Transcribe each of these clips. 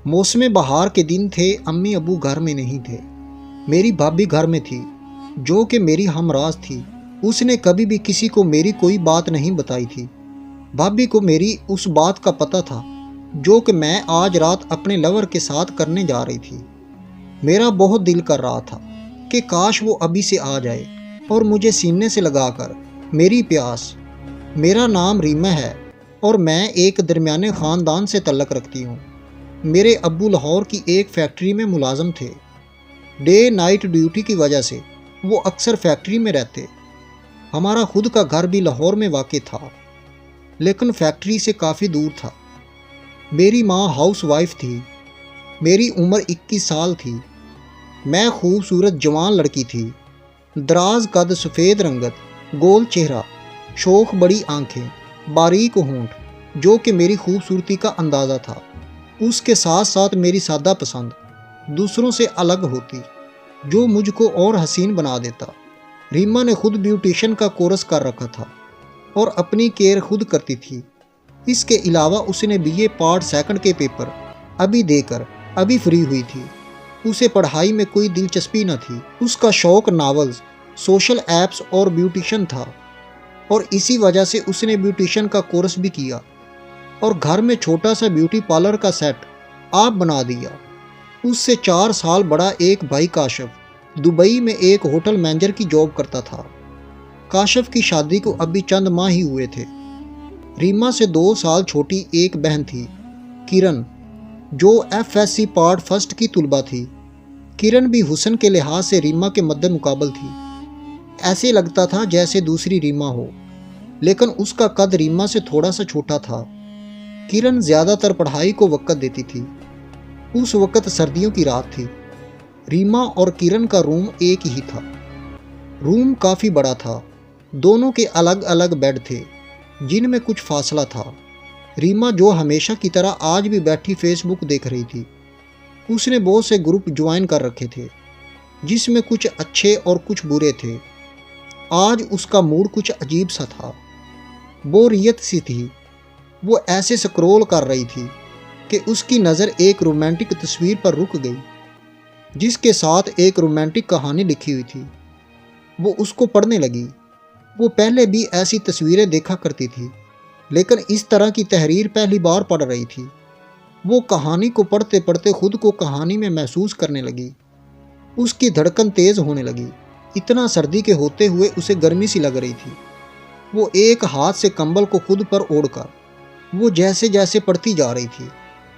मौसम बहार के दिन थे। अम्मी अबू घर में नहीं थे। मेरी भाभी घर में थी, जो कि मेरी हमराज थी। उसने कभी भी किसी को मेरी कोई बात नहीं बताई थी। भाभी को मेरी उस बात का पता था जो कि मैं आज रात अपने लवर के साथ करने जा रही थी। मेरा बहुत दिल कर रहा था कि काश वो अभी से आ जाए और मुझे सीने से लगाकर मेरी प्यास। मेरा नाम रीमा है और मैं एक दरमियाने ख़ानदान से तल्लक़ रखती हूँ। मेरे अब्बू लाहौर की एक फैक्ट्री में मुलाजम थे। डे नाइट ड्यूटी की वजह से वो अक्सर फैक्ट्री में रहते। हमारा खुद का घर भी लाहौर में वाक़ था, लेकिन फैक्ट्री से काफ़ी दूर था। मेरी माँ हाउस वाइफ थी। मेरी उम्र 21 साल थी। मैं खूबसूरत जवान लड़की थी। दराज कद, सफ़ेद रंगत, गोल चेहरा, शोख बड़ी आंखें, बारीक होंठ, जो कि मेरी खूबसूरती का अंदाज़ा था। उसके साथ साथ मेरी सादा पसंद, दूसरों से अलग होती, जो मुझको और हसीन बना देता। रीमा ने खुद ब्यूटिशन का कोर्स कर रखा था और अपनी केयर खुद करती थी। इसके अलावा उसने बीए पार्ट सेकंड के पेपर अभी देकर अभी फ्री हुई थी। उसे पढ़ाई में कोई दिलचस्पी न थी। उसका शौक़ नावल्स, सोशल ऐप्स और ब्यूटिशन था और इसी वजह से उसने ब्यूटिशन का कोर्स भी किया और घर में छोटा सा ब्यूटी पार्लर का सेट आप बना दिया। उससे 4 साल बड़ा एक भाई काशिफ दुबई में एक होटल मैनेजर की जॉब करता था। काशिफ की शादी को अभी चंद माह ही हुए थे। रीमा से 2 साल छोटी एक बहन थी, किरण, जो FSC पार्ट फर्स्ट की तुलबा थी। किरण भी हुस्न के लिहाज से रीमा के मद्दे मुकाबल थी। ऐसे लगता था जैसे दूसरी रीमा हो, लेकिन उसका कद रीमा से थोड़ा सा छोटा था। किरण ज़्यादातर पढ़ाई को वक़्त देती थी। उस वक़्त सर्दियों की रात थी। रीमा और किरण का रूम एक ही था। रूम काफ़ी बड़ा था। दोनों के अलग अलग बेड थे, जिनमें कुछ फासला था। रीमा, जो हमेशा की तरह आज भी बैठी फेसबुक देख रही थी, उसने बहुत से ग्रुप ज्वाइन कर रखे थे, जिसमें कुछ अच्छे और कुछ बुरे थे। आज उसका मूड कुछ अजीब सा था, बोरियत सी थी। वो ऐसे स्क्रॉल कर रही थी कि उसकी नज़र एक रोमांटिक तस्वीर पर रुक गई, जिसके साथ एक रोमांटिक कहानी लिखी हुई थी। वो उसको पढ़ने लगी। वो पहले भी ऐसी तस्वीरें देखा करती थी, लेकिन इस तरह की तहरीर पहली बार पढ़ रही थी। वो कहानी को पढ़ते पढ़ते खुद को कहानी में महसूस करने लगी। उसकी धड़कन तेज़ होने लगी। इतना सर्दी के होते हुए उसे गर्मी सी लग रही थी। वो एक हाथ से कंबल को खुद पर ओढ़कर वो जैसे जैसे पढ़ती जा रही थी,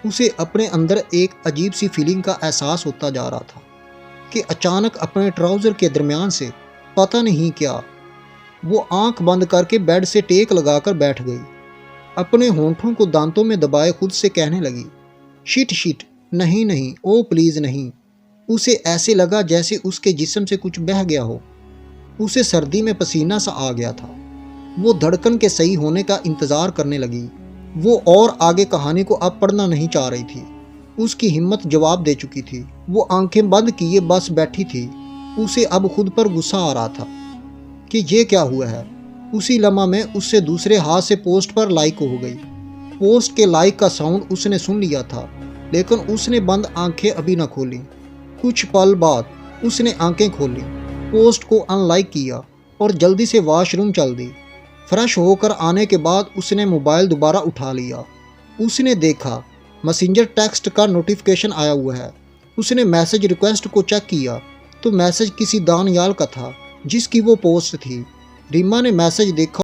उसे अपने अंदर एक अजीब सी फीलिंग का एहसास होता जा रहा था कि अचानक अपने ट्राउज़र के दरमियान से पता नहीं क्या वो आंख बंद करके बेड से टेक लगाकर बैठ गई। अपने होंठों को दांतों में दबाए खुद से कहने लगी, शिट शिट, नहीं नहीं, ओ प्लीज़ नहीं। उसे ऐसे लगा जैसे उसके जिस्म से कुछ बह गया हो। उसे सर्दी में पसीना सा आ गया था। वो धड़कन के सही होने का इंतज़ार करने लगी। वो और आगे कहानी को अब पढ़ना नहीं चाह रही थी। उसकी हिम्मत जवाब दे चुकी थी। वो आंखें बंद किए बस बैठी थी। उसे अब खुद पर गुस्सा आ रहा था कि ये क्या हुआ है। उसी लम्हा में उससे दूसरे हाथ से पोस्ट पर लाइक हो गई। पोस्ट के लाइक का साउंड उसने सुन लिया था, लेकिन उसने बंद आंखें अभी न खोली। कुछ पल बाद उसने आंखें खोली, पोस्ट को अनलाइक किया और जल्दी से वॉशरूम चल दी। फ्रेश होकर आने के बाद उसने मोबाइल दोबारा उठा लिया। उसने देखा मैसेंजर टेक्स्ट का नोटिफिकेशन आया हुआ है। उसने मैसेज रिक्वेस्ट को चेक किया तो मैसेज किसी दानियाल का था, जिसकी वो पोस्ट थी। रीमा ने मैसेज देखा